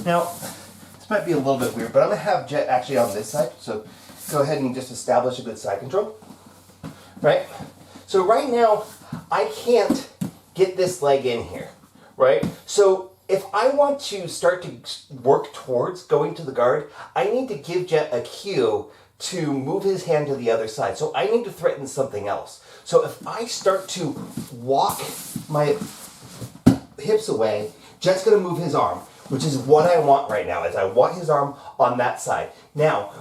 Now, this might be a little bit weird, but I'm going to have Jet actually on this side. So go ahead and just establish a good side control. Right? So right now, I can't get this leg in here. Right? So if I want to start to work towards going to the guard, I need to give Jet a cue to move his hand to the other side. So I need to threaten something else. So if I start to walk my hips away, Jet's going to move his arm, which is what I want right now, is I want his arm on that side. Now,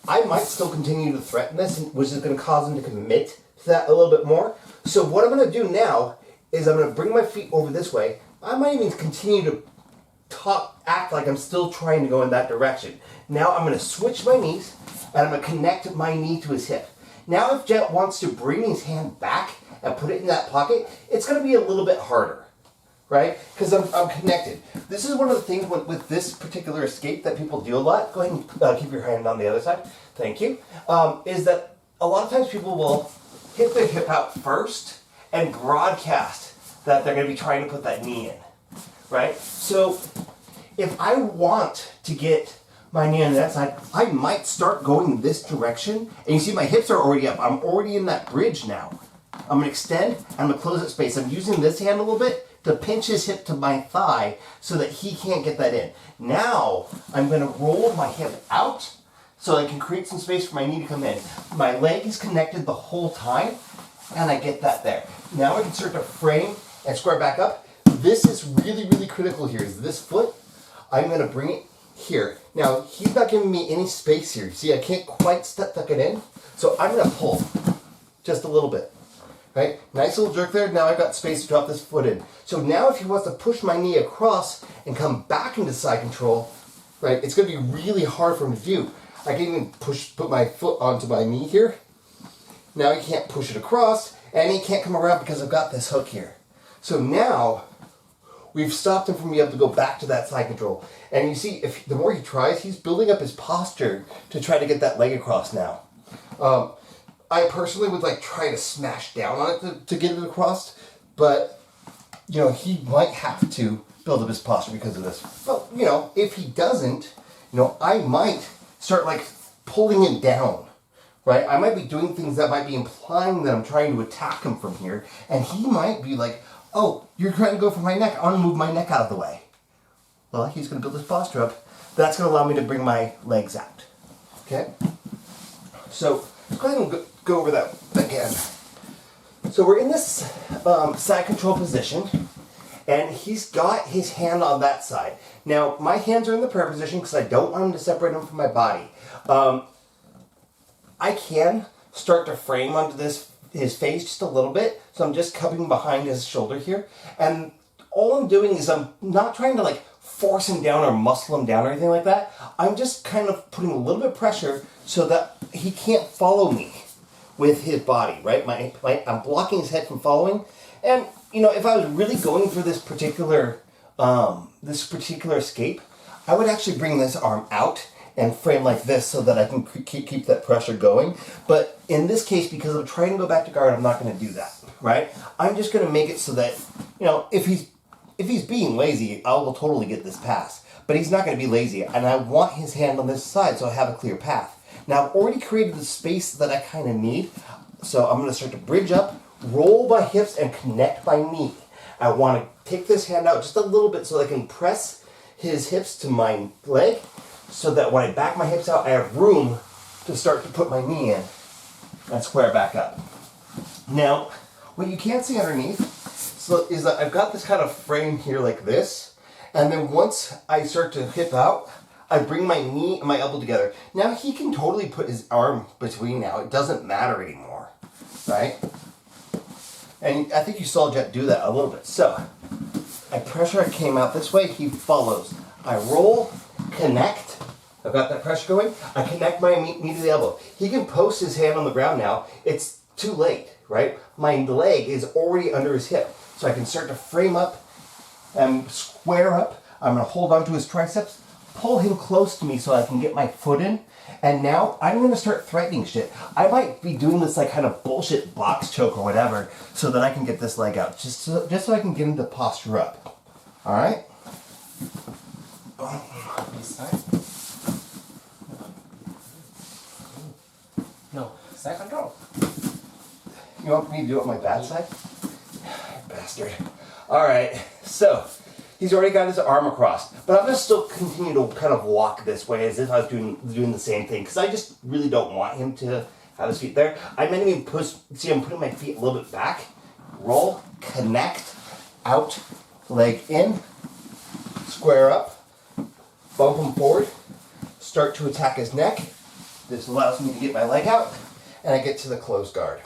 I might still continue to threaten this, which is going to cause him to commit to that a little bit more. So what I'm going to do now is I'm going to bring my feet over this way. I might even continue to act like I'm still trying to go in that direction. Now I'm going to switch my knees, and I'm going to connect my knee to his hip. Now if Jet wants to bring his hand back and put it in that pocket, it's going to be a little bit harder, right? Because I'm connected. This is one of the things with this particular escape that people do a lot. Go ahead and keep your hand on the other side. Thank you. Is that a lot of times people will hit their hip out first and broadcast that they're going to be trying to put that knee in, right? So if I want to get my knee on that side, I might start going this direction. And you see my hips are already up. I'm already in that bridge now. I'm going to extend, and I'm going to close that space. I'm using this hand a little bit to pinch his hip to my thigh so that he can't get that in. Now, I'm going to roll my hip out so I can create some space for my knee to come in. My leg is connected the whole time, and I get that there. Now I can start to frame and square back up. This is really, really critical here, is this foot. I'm going to bring it here. Now, he's not giving me any space here. See, I can't quite tuck it in. So I'm going to pull just a little bit. Right? Nice little jerk there. Now I've got space to drop this foot in. So now if he wants to push my knee across and come back into side control, right, it's going to be really hard for him to do. I can even put my foot onto my knee here. Now he can't push it across, and he can't come around because I've got this hook here. So now we've stopped him from being able to go back to that side control. And you see, the more he tries, he's building up his posture to try to get that leg across now. I personally would try to smash down on it to get it across, but he might have to build up his posture because of this. But if he doesn't, I might start pulling it down, right? I might be doing things that might be implying that I'm trying to attack him from here, and he might be like, "Oh, you're trying to go for my neck. I want to move my neck out of the way." Well, he's going to build his posture up. That's going to allow me to bring my legs out. Okay? So let's go ahead and go over that again. So we're in this side control position, and he's got his hand on that side. Now, my hands are in the prayer position because I don't want him to separate them from my body. I can start to frame onto his face just a little bit, so I'm just cupping behind his shoulder here, and all I'm doing is I'm not trying to force him down or muscle him down or anything like that. I'm just kind of putting a little bit of pressure so that he can't follow me with his body, right? I'm blocking his head from following. And, if I was really going for this particular escape, I would actually bring this arm out and frame like this so that I can keep that pressure going. But in this case, because I'm trying to go back to guard, I'm not going to do that, right? I'm just going to make it so that, if he's being lazy, I will totally get this pass. But he's not going to be lazy, and I want his hand on this side so I have a clear path. Now, I've already created the space that I kind of need, so I'm going to start to bridge up, roll my hips, and connect my knee. I want to take this hand out just a little bit so I can press his hips to my leg, so that when I back my hips out, I have room to start to put my knee in and square back up. Now, what you can't see underneath is that I've got this kind of frame here like this, and then once I start to hip out, I bring my knee and my elbow together. Now he can totally put his arm between now. It doesn't matter anymore, right? And I think you saw Jet do that a little bit. So I pressure, I came out this way, he follows. I roll, connect. I've got that pressure going. I connect my knee to the elbow. He can post his hand on the ground now. It's too late, right? My leg is already under his hip. So I can start to frame up and square up. I'm going to hold onto his triceps, pull him close to me so I can get my foot in. And now I'm going to start threatening shit. I might be doing this kind of bullshit box choke or whatever so that I can get this leg out. Just so I can get him to posture up. All right? This side. No, side control. You want me to do it on my bad side? Bastard. Alright, so he's already got his arm across, but I'm going to still continue to kind of walk this way as if I was doing the same thing, because I just really don't want him to have his feet there. I might even see I'm putting my feet a little bit back, roll, connect, out, leg in, square up, bump him forward, start to attack his neck. This allows me to get my leg out, and I get to the closed guard.